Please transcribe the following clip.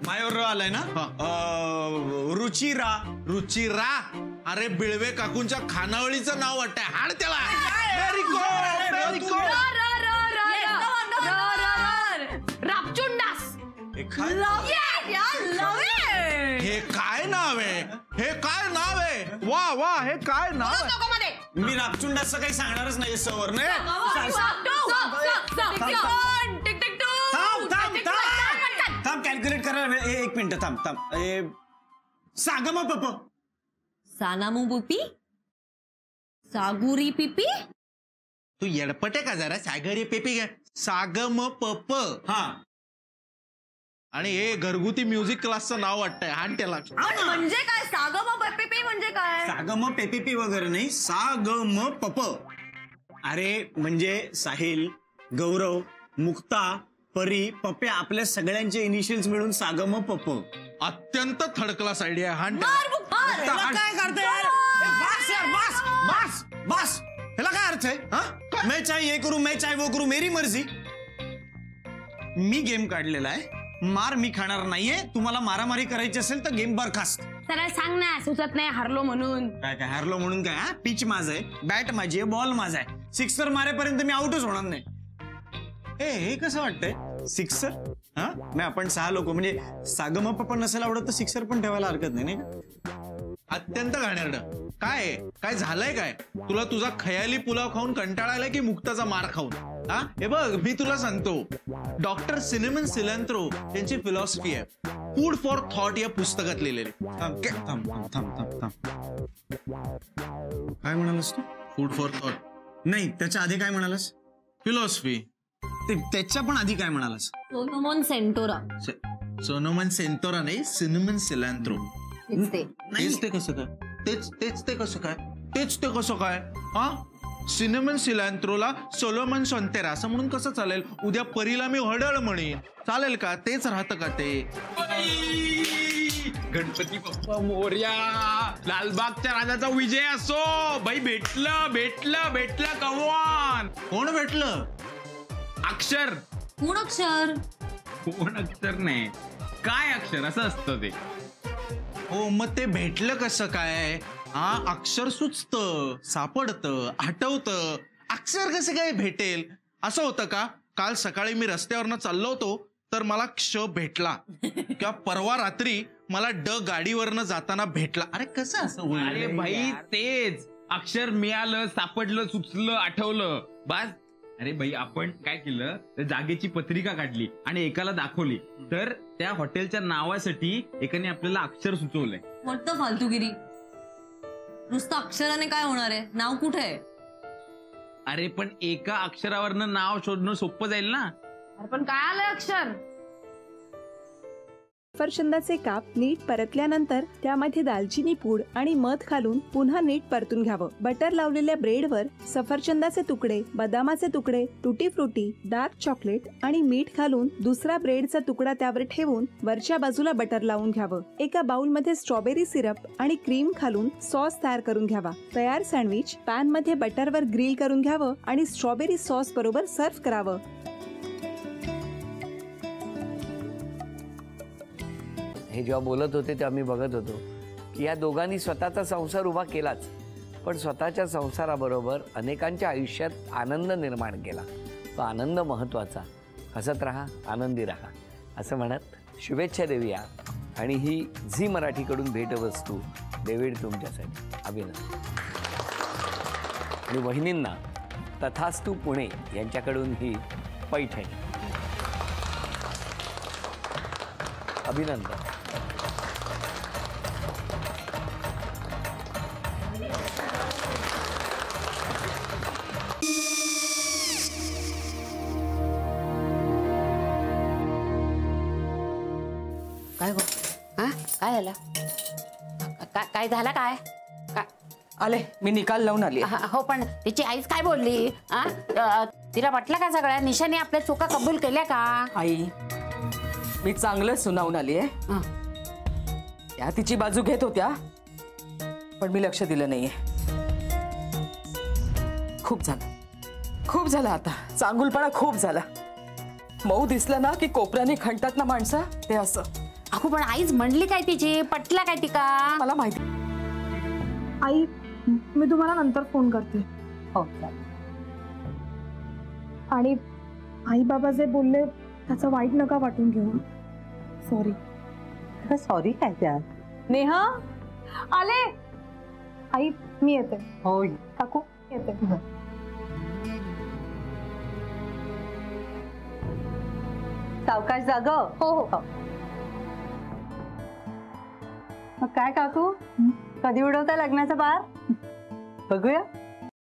मायावर आलाय ना? रुचिरा. रुचिरा? अरे बिळवे काकूंच्या खानावळीचं नाव वाटतंय. हाड त्याला. Very good, very good. रापचुंडास. हे काय नाव आहे? हे काय नाव आहे? वा वा, हे काय नाव आहे? मी रापचुंडासचं काही सांगणारच नाही सवर. थांब कॅल्क्युलेट करा. एक मिनिट थांब. सागमा पप. सानामू पुपी. सागुरी पिपी. तू येडपटे का जरा? सागरी पेपी घ्या. सागम पप. हा. आणि हे घरगुती म्युझिक क्लासचं नाव वाटतंय. हाण त्याला. म्हणजे काय? सागम पेपी म्हणजे काय? सागम पेपी वगैरे नाही, सागम पप. अरे म्हणजे साहिल, गौरव, मुक्ता, परी, पप्पे आपल्या सगळ्यांचे इनिशियल्स मिळून सागम पप. अत्यंत थर्ड क्लास आयडिया. हाण काय करते? बस ह्याला काय अर्थ आहे? मैं चाहे ये करू, मैं चाहे वो करू, मेरी मर्जी. मी गेम काढलेला आहे. मार मी खाणार नाहीये. तुम्हाला मारामारी करायची असेल तर गेम बरखास्त. सरळ सांग ना. सुचत नाही हरलो म्हणून. काय हारलो म्हणून काय? पिच माझं आहे, बॅट माझी आहे, बॉल माझा आहे. सिक्सर मारेपर्यंत मी आउटच होणार नाही. हे कसं वाटतंय? सिक्सर? हा, मी आपण 6 लोक म्हणजे सागम पण नसेल आवडत तर सिक्सर पण ठेवायला हरकत नाही. अत्यंत घाणेरडं. काय झालंय काय? तुला तुझा खयाली पुलाव खाऊन कंटाळा आलाय की मुक्ताचा मार खाऊन? हा, हे बघ मी तुला सांगतो. डॉक्टर सिनेमन सिलेंत्रो यांची फिलॉसॉफी आहे फूड फॉर थॉट या पुस्तकात लिहिलेली. काय म्हणालास तू? फूड फॉर थॉट नाही, त्याच्या आधी काय म्हणालास? फिलॉसॉफी. त्याच्या पण आधी काय म्हणालास? सोनोमन सेंटोरा. सोनोमन सेंटोरा नाही, सिनेमन सिलेंत्रो. तेच ते कसं काय? तेच ते कसं काय? तेच ते कसं काय? हा, सिनेमन सिलेंत्रोला सोलोमन सोंतेरा असं म्हणून कसं चालेल? उद्या परीला मी हडळ म्हणेन, चालेल का? तेच राहतं का ते? गणपती बाप्पा मोरया. लालबागच्या राजाचा विजय असो. बाई भेटलं कव्वान. कोण भेटलं? अक्षर. कोण अक्षर? कोण अक्षर नाही, काय अक्षर असं असतं ते. हो, मग ते भेटलं कसं काय? हा, अक्षर सुचतं, सापडतं, आठवतं. अक्षर कसं काय भेटेल? असं होतं का? काल सकाळी मी रस्त्यावरनं चाललो होतो तर मला क्ष भेटला, किंवा परवा रात्री मला ड गाडीवरनं जाताना भेटला. अरे कसं असं? अरे भाई तेच अक्षर मिळालं, सापडलं, सुचलं, आठवलं, बस. अरे भाई आपण काय केलं, त्या जागेची पत्रिका काढली आणि एकाला दाखवली, तर त्या हॉटेलच्या नावासाठी एकाने आपल्याला अक्षर सुचवलंय. वाटतं फालतूगिरी. नुसतं अक्षराने काय होणार आहे? नाव कुठे आहे? अरे पण एका अक्षरावरनं नाव शोधणं सोपं जाईल ना. अरे पण काय आलंय अक्षर? सफरचंदाचे काप नीट परतल्यानंतर त्यामध्ये दालचिनी पूड आणि मध घालून पुन्हा नीट परतून घ्यावं. बटर लावलेल्या ब्रेडवर सफरचंदाचे तुकडे, बदामाचे तुकडे, टुटी फ्रुटी, डार्क चॉकलेट आणि मीठ घालून दुसरा ब्रेडचा तुकडा त्यावर ठेवून वरच्या बाजूला बटर लावून घ्यावं. एका बाउलमध्ये स्ट्रॉबेरी सिरप आणि क्रीम घालून सॉस तयार करून घ्यावा. तयार सँडविच पॅन मध्ये बटरवर ग्रिल करून घ्यावं आणि स्ट्रॉबेरी सॉस बरोबर सर्व्ह करावं. हे जेव्हा बोलत होते तेव्हा मी बघत होतो की या दोघांनी स्वतःचा संसार उभा केलाच, पण स्वतःच्या संसाराबरोबर अनेकांच्या आयुष्यात आनंद निर्माण केला. तो आनंद महत्त्वाचा. हसत राहा, आनंदी राहा असं म्हणत शुभेच्छा देऊया. आणि ही झी मराठीकडून भेटवस्तू डेव्हिड तुमच्यासाठी. अभिनंदन. आणि वहिनींना तथास्तू पुणे यांच्याकडून ही पैठणी. अभिनंदन. काय गो? हा, काय झालं? काय झालं? काय आले, मी निकाल लावून आली. हो, पण तिची आईच काय बोलली? तिला वाटलं का सगळ्या निशाने आपल्या चुका कबूल केल्या का? आई, मी चांगलं सुनावून आली आहे. त्या तिची बाजू घेत होत्या, पण मी लक्ष दिलं नाहीये. खूप झालं आता. चांगुलपणा खूप झाला. मऊ दिसलं ना की कोपऱ्याने खणतात ना माणसं, ते असं. काकू पण आईच म्हणली काय तिची, पटला काय तिका? मला माहिती. आई मी तुम्हाला नंतर फोन करते. हो आणि आई बाबा जे बोलले त्याचं वाईट नका वाटून घेऊ. सॉरी. सॉरी काय त्या? नेहा आले. आई मी येते. हो काकू येते. सावकाश जाग. हो हो. मग काय काकू, कधी उडवता लग्नाचा बार? बघूया.